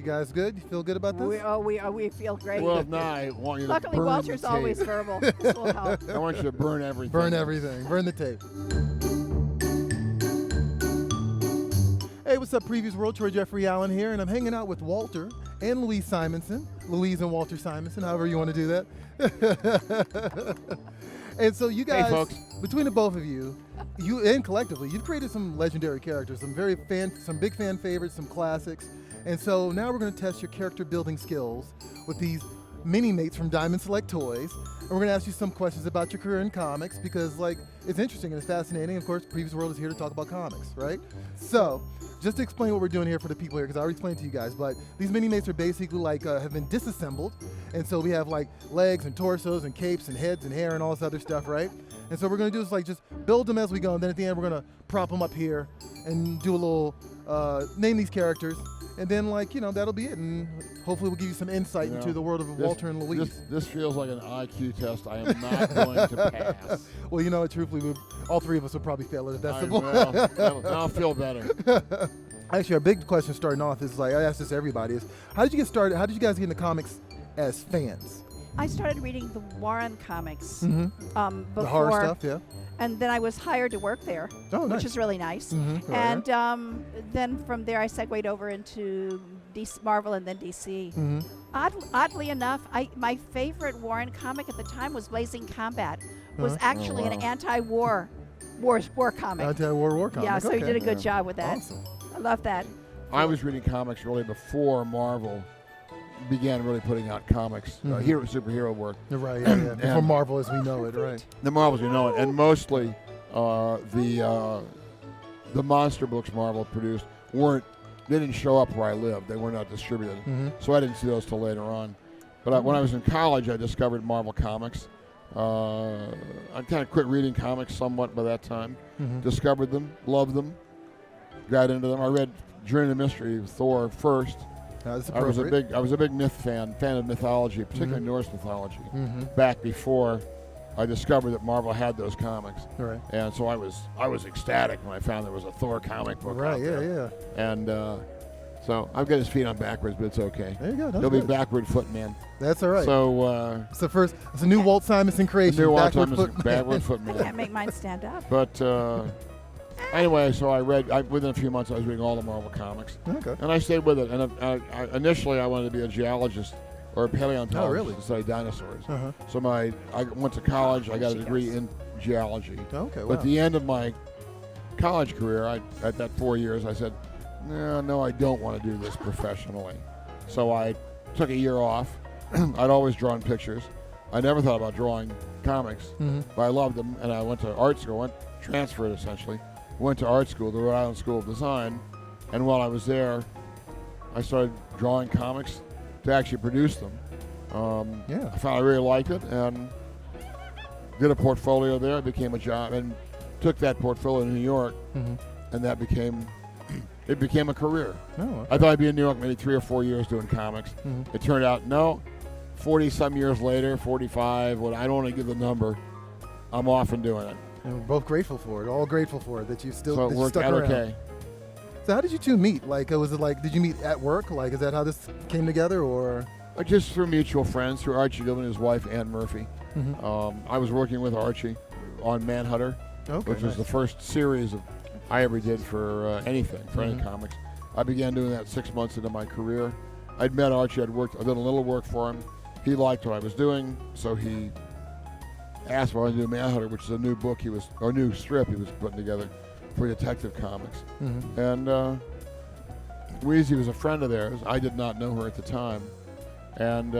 You guys good? You feel good about this? We feel great. Well, if not, I want you to Luckily, burn Walter's the tape. always verbal. This will help. I want you to burn everything. Burn everything. Burn the tape. Hey, what's up, Previous World? Troy Jeffrey Allen here, and I'm hanging out with Walter and Louise Simonson. Louise and Walter Simonson, however you want to do that. And so you guys, Hey, folks. between the both of you and collectively, you've created some legendary characters, some big fan favorites, some classics. And so now we're going to test your character building skills with these Minimates from Diamond Select Toys. And we're going to ask you some questions about your career in comics because, like, it's interesting and it's fascinating. Of course, Previous World is here to talk about comics, right? So, just to explain what we're doing here for the people here, because I already explained to you guys, but these Minimates are basically like have been disassembled. And so we have like legs and torsos and capes and heads and hair and all this other stuff, right? And so what we're going to do is like just build them as we go. And then at the end, we're going to prop them up here and do a little, name these characters. And then, like, you know, that'll be it. And hopefully we'll give you some insight into the world of Walter and Louise. This feels like an IQ test I am not going to pass. Well, you know, truthfully, all three of us would probably fail it if that's the Well, I'll feel better. Actually, our big question starting off is, like, I ask this to everybody, is how did you get started? How did you guys get into comics as fans? I started reading the Warren comics before. The horror stuff, yeah. And then I was hired to work there, which is really nice. Mm-hmm. And then from there, I segued over into Marvel and then DC. Mm-hmm. Oddly enough, my favorite Warren comic at the time was Blazing Combat. Was actually an anti-war comic. Anti-war comic. Yeah, so you did a good job with that. Awesome. I love that. I was reading comics really before Marvel began really putting out comics, superhero work. Right, yeah. Before Marvel as we know it, right. The Marvels, you know it. And mostly the monster books Marvel produced they didn't show up where I lived. They were not distributed. So I didn't see those till later on. But when I was in college, I discovered Marvel Comics. I kind of quit reading comics somewhat by that time. Discovered them, loved them, got into them. I read Journey to Mystery of Thor first. I was a big myth fan of mythology, particularly Norse mythology, back before I discovered that Marvel had those comics. Right. And so I was ecstatic when I found there was a Thor comic book out there. And so I'm getting his feet on backwards, but it's okay. There you go. He'll be backward foot man. That's all right. So it's a new Walt Simonson creation. Backward foot man. I can't make mine stand up. But anyway, so within a few months I was reading all the Marvel comics. Okay. And I stayed with it. And initially I wanted to be a geologist or a paleontologist to study dinosaurs. So I went to college. I got a degree in geology. Okay. But at the end of my college career, at that 4 years, I said, no, I don't want to do this professionally. So I took a year off. I'd always drawn pictures. I never thought about drawing comics, but I loved them. And I went to art school, transferred essentially. Went to art school, the Rhode Island School of Design, and while I was there, I started drawing comics to actually produce them. I found I really liked it and did a portfolio there. It became a job and took that portfolio to New York, and that became a career. Oh, okay. I thought I'd be in New York maybe 3 or 4 years doing comics. It turned out, no, 40-some years later, 45, I don't want to give the number, I'm off and doing it. And we're both grateful for it, all grateful for it, that you still so it worked out okay. So how did you two meet? Like, was it like, did you meet at work? Like, is that how this came together, or? Just through mutual friends, through Archie Goodman and his wife, Ann Murphy. I was working with Archie on Manhunter, which was the first series I ever did for anything, for any comics. I began doing that 6 months into my career. I'd met Archie, I'd done a little work for him. He liked what I was doing, so he asked if I wanted to do Manhunter, which is a new book or new strip he was putting together for Detective Comics. And Louise was a friend of theirs. I did not know her at the time. And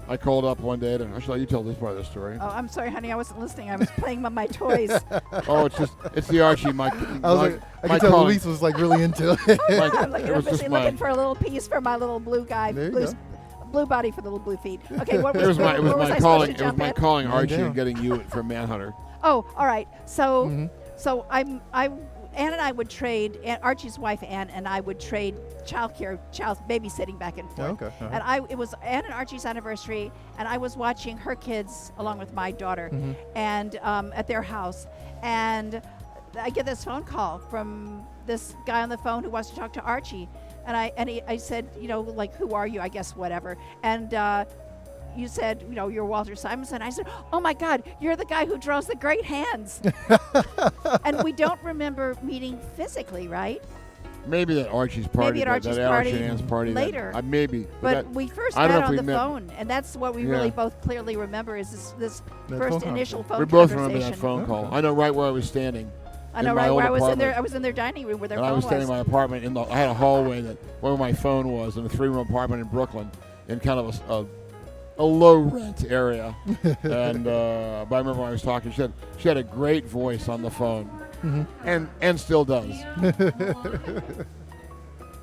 I called up one day and I should let you tell this part of the story. Oh, I'm sorry, honey. I wasn't listening. I was playing with my toys. It's the Archie. I could tell Louise was like really into it. I'm looking for a little piece for my little blue guy. Blue body for the little blue feet. Okay, what was it was my calling Archie and getting you from Manhunter. Oh, all right. So Ann and I would trade. Archie's wife Ann and I would trade child babysitting back and forth. Okay. And it was Ann and Archie's anniversary, and I was watching her kids along with my daughter, and at their house, and I get this phone call from this guy on the phone who wants to talk to Archie. And I said, like, who are you? I guess whatever. And you said, you're Walter Simonson. I said, oh my God, you're the guy who draws the great hands. And we don't remember meeting physically, right? Maybe at Archie's party. Maybe at Archie's that party Archie Ann's party. later. Maybe. But we first I don't met know on if the we met- phone, and that's what we really both clearly remember is this That first phone initial phone We both conversation. remember that phone call. Okay. I know right where I was standing. I know, in my right old where I was in apartment. there. I was in their dining room where their And I phone was standing in my apartment. I had a hallway where my phone was in a 3-room apartment in Brooklyn, in kind of a low rent area. And but I remember when I was talking, she had a great voice on the phone, and still does.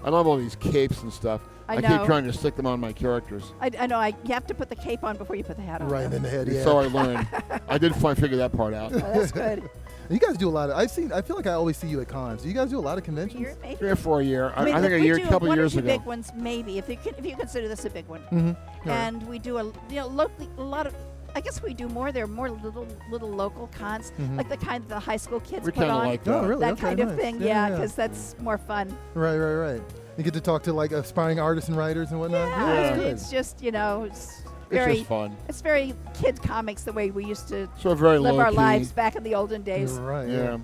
I love all these capes and stuff. I keep know. trying to stick them on my characters. I know. You have to put the cape on before you put the hat on. Right in the head, yeah. So I learned. I did figure that part out. Oh, that's good. You guys do a lot of. I feel like I always see you at cons. Do you guys do a lot of conventions? You're maybe. 3 or 4 a year. I think we a do couple one years or two ago. big ones, maybe if you consider this a big one. Mm-hmm. And we do locally a lot of. I guess we do more. There are more little local cons, like the kind that the high school kids We put kind of on. like that. Oh, really? That Okay, kind of nice. thing, Yeah, because that's more fun. Right. You get to talk to like aspiring artists and writers and whatnot. Yeah, That's good. it's just it's It's very just fun. it's very kid comics the way we used to So very live low our key. lives back in the olden days. Right. Yeah.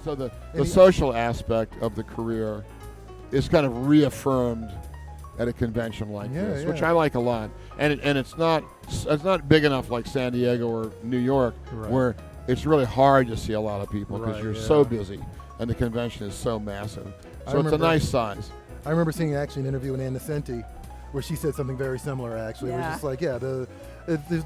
So the And social aspect of the career is kind of reaffirmed at a convention like Yeah, this, which yeah. I like a lot. And it's not big enough like San Diego or New York, Right. where it's really hard to see a lot of people because Right, you're yeah. so busy and the convention is so massive. I So it's a remember- nice size. I remember seeing actually an interview with Ann Nesenti where she said something very similar. Actually, it was Yeah. just like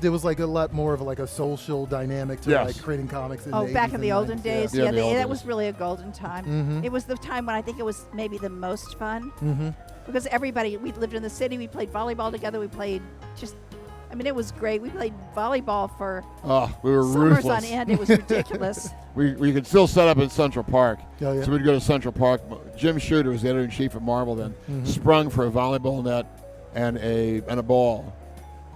there was like a lot more of like a social dynamic to Yes. like creating comics. In Oh, the back 80s in the and olden 90s, days, Yeah, the old that days. was really a golden time. Mhm. It was the time when I think it was maybe the most fun Mm-hmm. because we lived in the city. We played volleyball together. We played it was great. We played volleyball for Oh, we were summers ruthless. on end. It was ridiculous. We could still set up in Central Park. Oh, yeah. So we'd go to Central Park. Jim Shooter was the editor-in-chief of Marvel then, sprung for a volleyball net and a ball.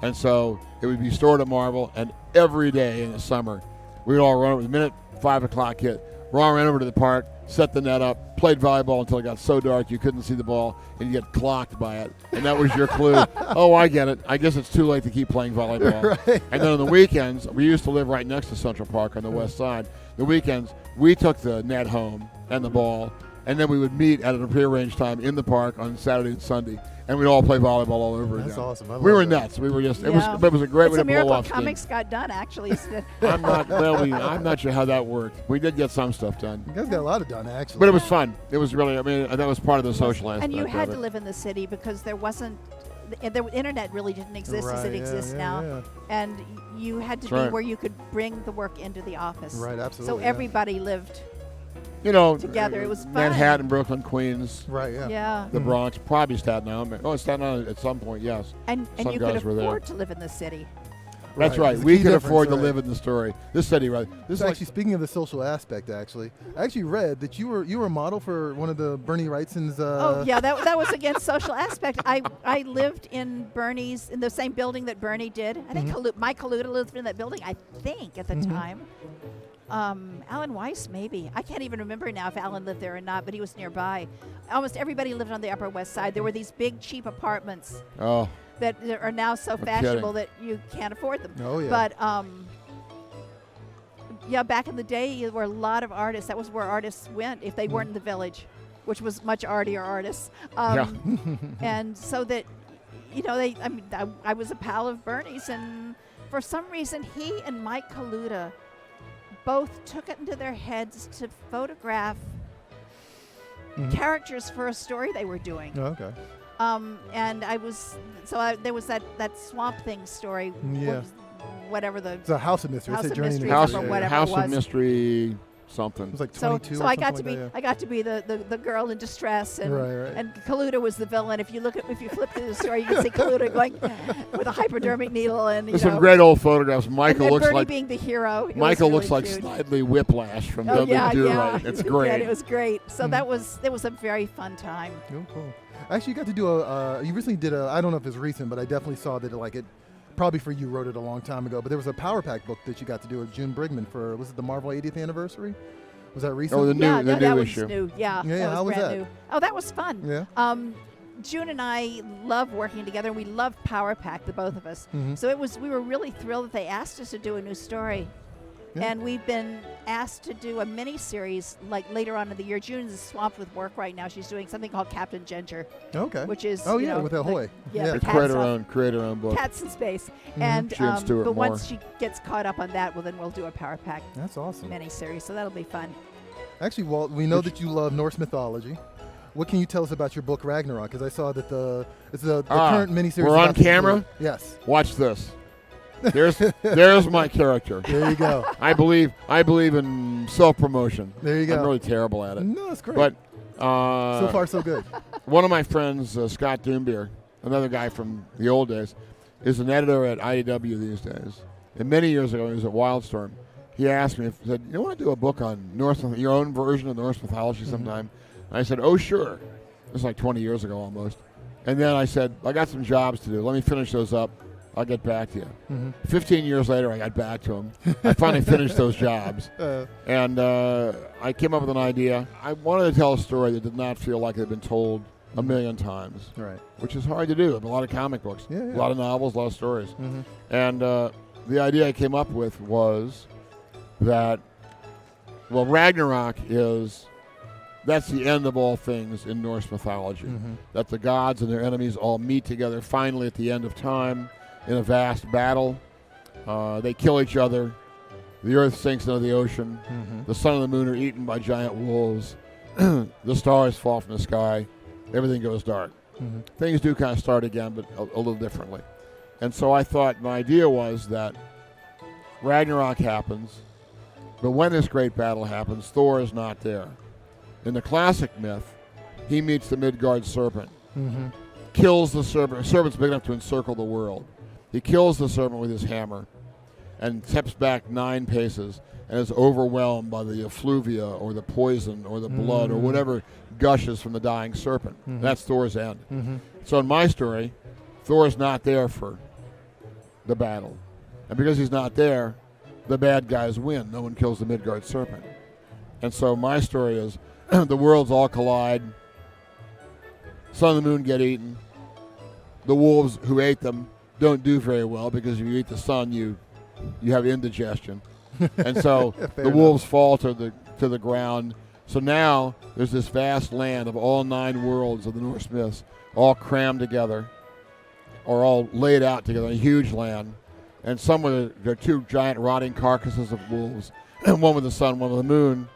And so it would be stored at Marvel, and every day in the summer, we'd all run over. The minute 5 o'clock hit, we all ran over to the park, set the net up, played volleyball until it got so dark you couldn't see the ball, and you get clocked by it. And that was your clue. Oh, I get it. I guess it's too late to keep playing volleyball. Right. And then on the weekends, we used to live right next to Central Park on the west side. The weekends, we took the net home and the ball, and then we would meet at an prearranged time in the park on Saturday and Sunday, and we'd all play volleyball all over again. That's awesome. I We love were that. nuts. We were just. Yeah. It was a great It's way a to blow miracle off steam. comics got done, actually. Isn't it? I'm not. Well, I'm not sure how that worked. We did get some stuff done, You guys got a lot of done actually. but it was fun. It was really. I mean, that was part of the social aspect. And you had of to it. live in the city because there wasn't. The internet really didn't exist as Right, it yeah, exists yeah, now, yeah. and you had to That's be right. where you could bring the work into the office. Right, So absolutely. yeah. everybody lived. Together. It was fun. Manhattan, Brooklyn, Queens, Right. Yeah. Yeah. the Bronx, probably Staten Island. Oh, Staten Island at some point, yes. And Some you could guys were there. afford to live in the city. That's Right, right. there's a We key could difference, afford to right. live in the story. This city, right? This So is actually, speaking of the social aspect, I actually read that you were a model for one of the Bernie Wrightson's. Oh yeah, that was against social aspect. I lived in Bernie's in the same building that Bernie did. I think Mike Kaluta lived in that building. I think at the time. Alan Weiss, maybe. I can't even remember now if Alan lived there or not, but he was nearby. Almost everybody lived on the Upper West Side. There were these big, cheap apartments Oh, that are now so kidding. fashionable that you can't afford them. Oh, yeah. But yeah, back in the day, there were a lot of artists. That was where artists went if they weren't in the Village, which was much artier artists. And so that, I was a pal of Bernie's, and for some reason, he and Mike Kaluta both took it into their heads to photograph characters for a story they were doing. Oh, okay. And there was that Swamp Thing story. Yeah. Whatever the It's a House of Mystery. House It's a of Journey into Mystery, House, or Mystery, whatever. House it of was. Mystery, It something. was like So 22 so or I got to something be like that, I got to be the girl in distress, and Right. and Kaluta was the villain. If you flip through the story, you can see Kaluta going with a hypodermic needle, and There's some great old photographs. and Michael then looks Bernie like being the hero. It was Michael really looks like cute. Snidely Whiplash from Oh Don't yeah, Do yeah. Right. It's Yeah, great. it was great. So that was a very fun time. Oh, cool. Actually, you got to do you recently did I don't know if it's recent, but I definitely saw that it probably for you wrote it a long time ago, but there was a Power Pack book that you got to do with June Brigman was it the Marvel 80th anniversary? Was that recent? Oh, the yeah, new that issue. was new. Yeah, Yeah, that was how was brand that? new. Oh, that was fun. Yeah. June and I love working together. We love Power Pack, the both of us. So we were really thrilled that they asked us to do a new story. Yeah. And we've been asked to do a mini-series like later on in the year. June is swamped with work right now. She's doing something called Captain Ginger, Okay. which is with Ahoy. the They cats create off- her own book. Cats in Space. And She and Stuart but Moore. once she gets caught up on that, well, then we'll do a Power Pack That's awesome. mini-series. So that'll be fun. Actually, Walt, we know that you love Norse mythology. What can you tell us about your book Ragnarok? Because I saw that it's the current miniseries. We're on about the camera? book. Yes. Watch this. There's my character. There you go. I believe in self-promotion. There you go. I'm really terrible at it. No, that's great. But so far, so good. one of my friends, Scott Doombeer, another guy from the old days, is an editor at IDW these days. And many years ago, he was at Wildstorm. He asked me, he said, "You want to do a book on your own version of Norse mythology sometime?" And I said, "Oh, sure." It was like 20 years ago almost. And then I said, "I got some jobs to do. Let me finish those up. I'll get back to you." 15 years later, I got back to him. I finally finished those jobs. And I came up with an idea. I wanted to tell a story that did not feel like it had been told a million times, Right. which is hard to do. A lot of comic books, Yeah, yeah. a lot of novels, a lot of stories. And the idea I came up with was that, well, Ragnarok that's the end of all things in Norse mythology. That the gods and their enemies all meet together finally at the end of time in a vast battle. They kill each other. The earth sinks into the ocean. The sun and the moon are eaten by giant wolves. The stars fall from the sky. Everything goes dark. Things do kind of start again, but a little differently. And so I thought my idea was that Ragnarok happens, but when this great battle happens, Thor is not there. In the classic myth, he meets the Midgard serpent, kills the serpent. The serpent's big enough to encircle the world. He kills the serpent with his hammer and steps back 9 paces and is overwhelmed by the effluvia or the poison or the blood or whatever gushes from the dying serpent. That's Thor's end. So in my story, Thor's not there for the battle. And because he's not there, the bad guys win. No one kills the Midgard serpent. And so my story is the worlds all collide. Sun and the moon get eaten. The wolves who ate them don't do very well because if you eat the sun, you have indigestion. And so the wolves fall to the ground. So now there's this vast land of all 9 worlds of the Norse myths all crammed together or all laid out together in a huge land. And somewhere there are 2 giant rotting carcasses of wolves, one with the sun, one with the moon,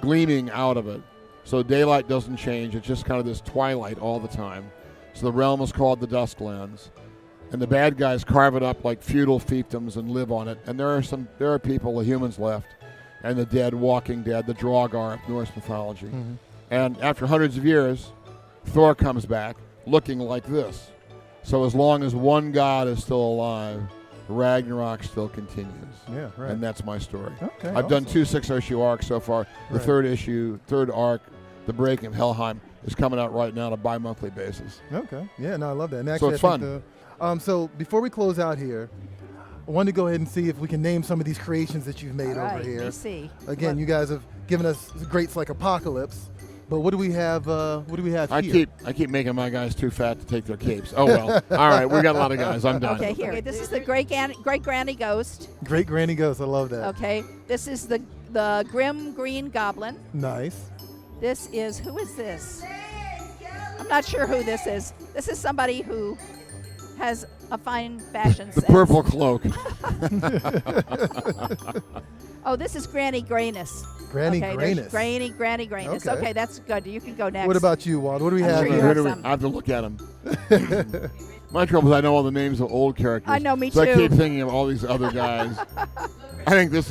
gleaming out of it. So daylight doesn't change. It's just kind of this twilight all the time. So the realm is called the Dusklands. And the bad guys carve it up like feudal fiefdoms and live on it. And there are people, the humans left, and the dead, walking dead, the Draugr of Norse mythology. And after hundreds of years, Thor comes back looking like this. So as long as one god is still alive, Ragnarok still continues. Yeah, right. And that's my story. Okay, I've done awesome. 2 6-issue arcs so far. The Right. third arc, The Breaking of Helheim, is coming out right now on a bi-monthly basis. Okay. Yeah, no, I love that. And So actually, it's I think fun. So before we close out here, I wanted to go ahead and see if we can name some of these creations that you've made All right, over here. let me see. Again, What- you guys have given us greats like Apocalypse, but what do we have? What do we have I here? keep making my guys too fat to take their capes. Oh well. All right, we got a lot of guys. I'm done. Okay, here. Okay, this is the great granny ghost. Great Granny Ghost. I love that. Okay, this is the grim green goblin. Nice. This is, who is this? I'm not sure who this is. This is somebody who has a fine fashion The sense. purple cloak. Oh, this is Granny Grayness. Granny okay, Grayness. there's Granny Grayness. Okay. Okay, that's good. You can go next. What about you, Walt? What do we I'm have sure you here? have Who do some. I have to look at them. My trouble is I know all the names of old characters. I know, me so too. I keep thinking of all these other guys. I think this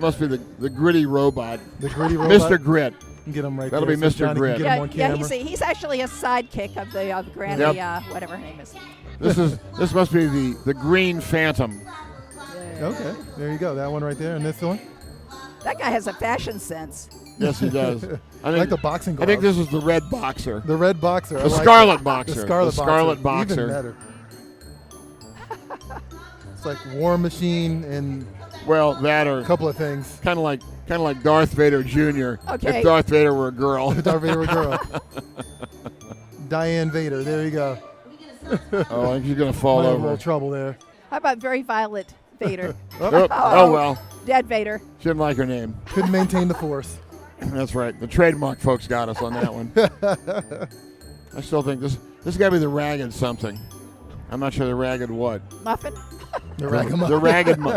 must be the gritty robot. The Gritty Robot. Mr. Grit. You can get him right That'll there. be so Mr. Johnny can Grit. get him on Yeah, camera. he's actually a sidekick of the Granny, Yep. whatever her name is. This must be the Green Phantom. Okay, there you go. That one right there, and this one. That guy has a fashion sense. Yes, he does. I Like the boxing I glove. think this is the Red Boxer. The Red Boxer. I The like Scarlet that. Boxer. The Scarlet The Scarlet Boxer. Boxer. Even better. It's like War Machine and Well, that or a couple of things. kind of like Darth Vader Jr. Okay. If Darth Vader were a girl. Darth Vader girl. Diane Vader. There you go. Oh, I think you're going to fall Might have a over. little trouble there. How about very violet Vader? Oh, well. Dead Vader. She didn't like her name. Couldn't maintain the force. That's right. The trademark folks got us on that one. I still think this got to be the ragged something. I'm not sure the ragged what. Muffin? The ragamuffin.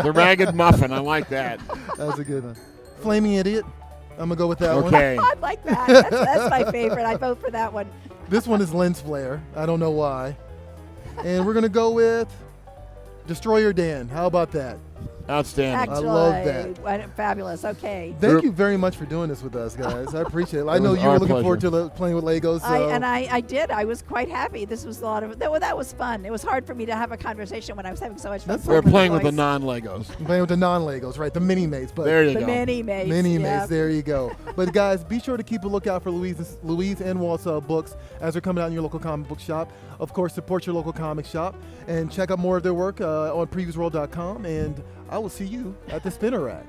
The ragged muffin. I like that. That's a good one. Flaming Idiot. I'm going to go with that one. Okay. I like that. That's my favorite. I vote for that one. This one is lens flare. I don't know why. And we're going to go with Destroyer Dan. How about that? Outstanding. Actually, love that. Fabulous. Okay. Thank you very much for doing this with us, guys. I appreciate it. I It know was you were our looking forward pleasure. to playing with Legos. So. I did. I was quite happy. This was a lot of that was fun. It was hard for me to have a conversation when I was having so much fun. That's We're playing with the boys. non-Legos. I'm playing with the non-Legos, right? The Minimates. But There you The go. Minimates. Minimates, yeah. there you go. But guys, be sure to keep a lookout for Louise and Walt's books as they're coming out in your local comic book shop. Of course, support your local comic shop and check out more of their work on previewsworld.com. And I will see you at the spinner rack.